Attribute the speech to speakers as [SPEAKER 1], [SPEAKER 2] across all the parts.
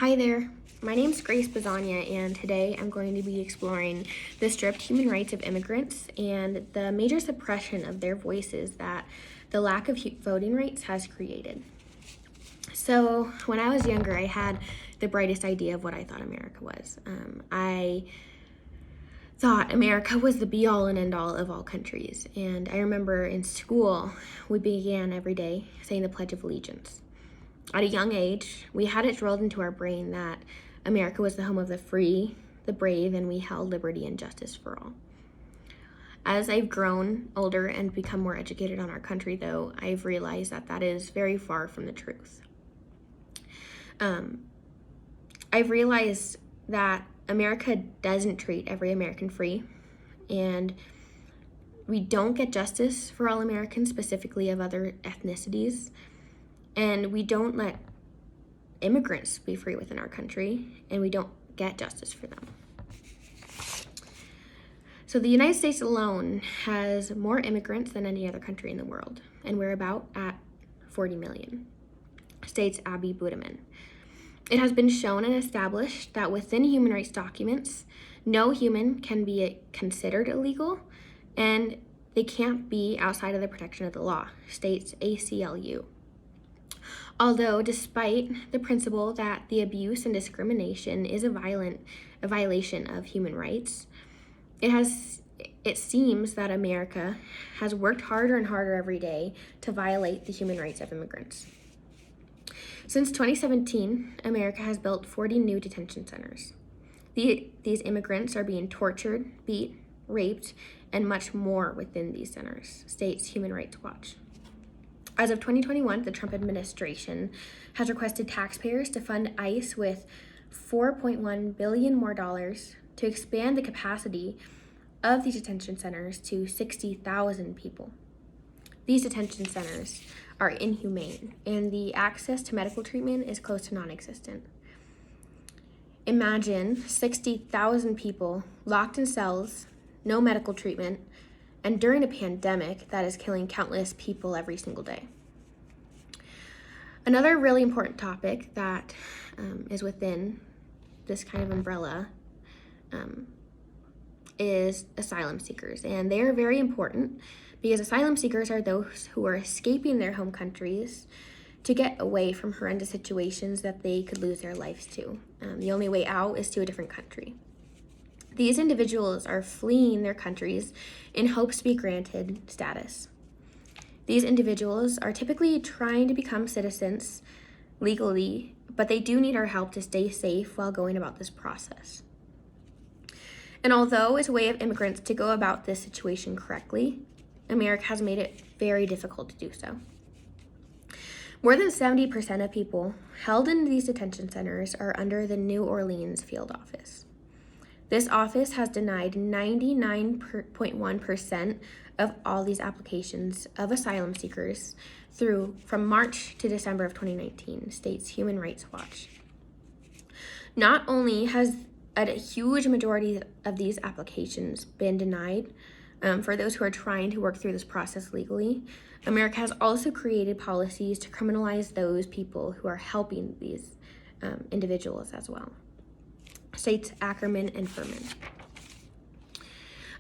[SPEAKER 1] Hi there, my name's Grace Bisogno, and today I'm going to be exploring the stripped human rights of immigrants and the major suppression of their voices that the lack of voting rights has created. So, when I was younger, I had the brightest idea of what I thought America was. I thought America was the be-all and end-all of all countries, and I remember in school, we began every day saying the Pledge of Allegiance. At a young age, we had it drilled into our brain that America was the home of the free, the brave, and we held liberty and justice for all. As I've grown older and become more educated on our country, though, I've realized that that is very far from the truth. I've realized that America doesn't treat every American free, and we don't get justice for all Americans, specifically of other ethnicities. And we don't let immigrants be free within our country, and we don't get justice for them. So the United States alone has more immigrants than any other country in the world, and we're about at 40 million, states Abby Budaman. It has been shown and established that within human rights documents, no human can be considered illegal, and they can't be outside of the protection of the law, states ACLU. Although, despite the principle that the abuse and discrimination is a violation of human rights, it seems that America has worked harder and harder every day to violate the human rights of immigrants. Since 2017, America has built 40 new detention centers. These immigrants are being tortured, beat, raped, and much more within these centers, states Human Rights Watch. As of 2021, the Trump administration has requested taxpayers to fund ICE with $4.1 billion more to expand the capacity of these detention centers to 60,000 people. These detention centers are inhumane, and the access to medical treatment is close to non-existent. Imagine 60,000 people locked in cells, no medical treatment, and during a pandemic that is killing countless people every single day. Another really important topic that is within this kind of umbrella is asylum seekers. And they are very important because asylum seekers are those who are escaping their home countries to get away from horrendous situations that they could lose their lives to. The only way out is to a different country. These individuals are fleeing their countries in hopes to be granted status. These individuals are typically trying to become citizens legally, but they do need our help to stay safe while going about this process. And although it's a way of immigrants to go about this situation correctly, America has made it very difficult to do so. More than 70% of people held in these detention centers are under the New Orleans field office. This office has denied 99.1% of all these applications of asylum seekers from March to December of 2019, states Human Rights Watch. Not only has a huge majority of these applications been denied for those who are trying to work through this process legally, America has also created policies to criminalize those people who are helping these individuals as well. States Ackerman and Furman.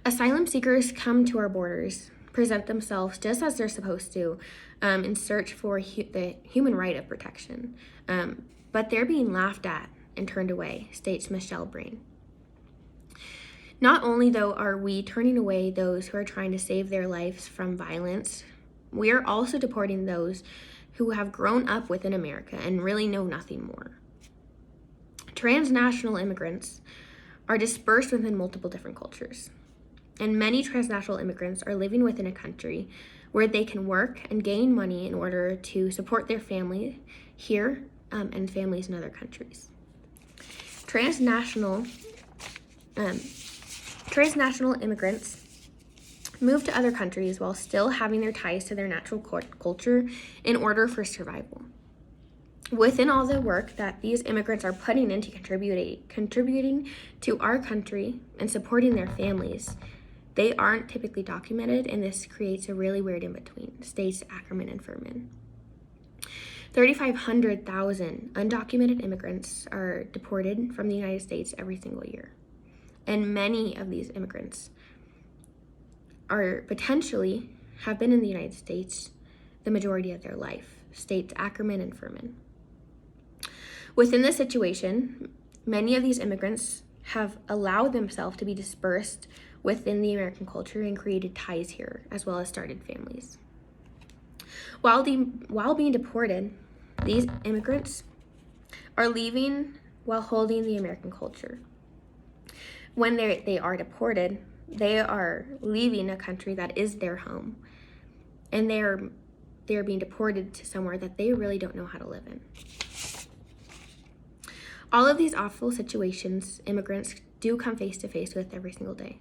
[SPEAKER 1] Asylum seekers come to our borders, present themselves just as they're supposed to, in search for the human right of protection. But they're being laughed at and turned away, states Michelle Brain. Not only, though, are we turning away those who are trying to save their lives from violence, we are also deporting those who have grown up within America and really know nothing more. Transnational immigrants are dispersed within multiple different cultures, and many transnational immigrants are living within a country where they can work and gain money in order to support their family here and families in other countries. Transnational immigrants move to other countries while still having their ties to their natural culture in order for survival. Within all the work that these immigrants are putting into contributing to our country and supporting their families, they aren't typically documented, and this creates a really weird in-between, states Ackerman and Furman. 3,500,000 undocumented immigrants are deported from the United States every single year. And many of these immigrants are potentially have been in the United States the majority of their life, states Ackerman and Furman. Within this situation, many of these immigrants have allowed themselves to be dispersed within the American culture and created ties here, as well as started families. While being deported, these immigrants are leaving while holding the American culture. When they are deported, they are leaving a country that is their home, and they are being deported to somewhere that they really don't know how to live in. All of these awful situations immigrants do come face to face with every single day.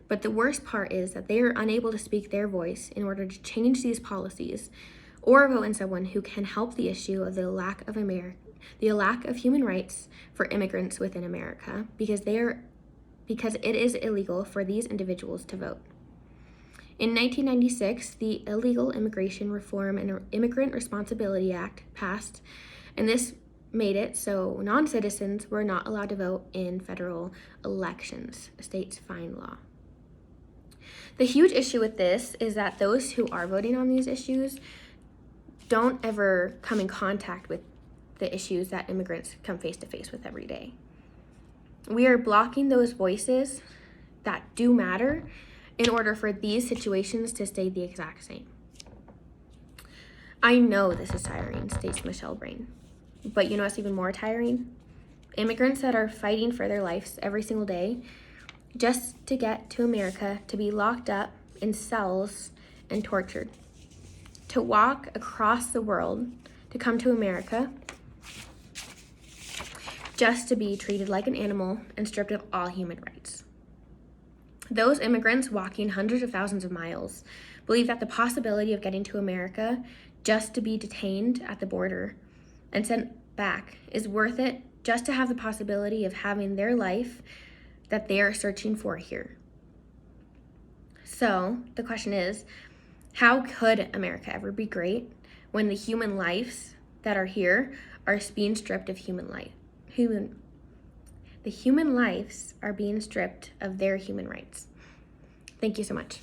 [SPEAKER 1] But the worst part is that they are unable to speak their voice in order to change these policies or vote in someone who can help the issue of the lack of human rights for immigrants within America, because it is illegal for these individuals to vote. In 1996, the Illegal Immigration Reform and Immigrant Responsibility Act passed, and this made it so non-citizens were not allowed to vote in federal elections, a state's fine law. The huge issue with this is that those who are voting on these issues don't ever come in contact with the issues that immigrants come face to face with every day. We are blocking those voices that do matter in order for these situations to stay the exact same. I know this is tiring, states Michelle Brain. But you know what's even more tiring? Immigrants that are fighting for their lives every single day just to get to America, to be locked up in cells and tortured, to walk across the world to come to America just to be treated like an animal and stripped of all human rights. Those immigrants walking hundreds of thousands of miles believe that the possibility of getting to America just to be detained at the border and sent back is worth it just to have the possibility of having their life that they are searching for here. So the question is, how could America ever be great when the human lives that are here are being stripped of human life? The human lives are being stripped of their human rights. Thank you so much.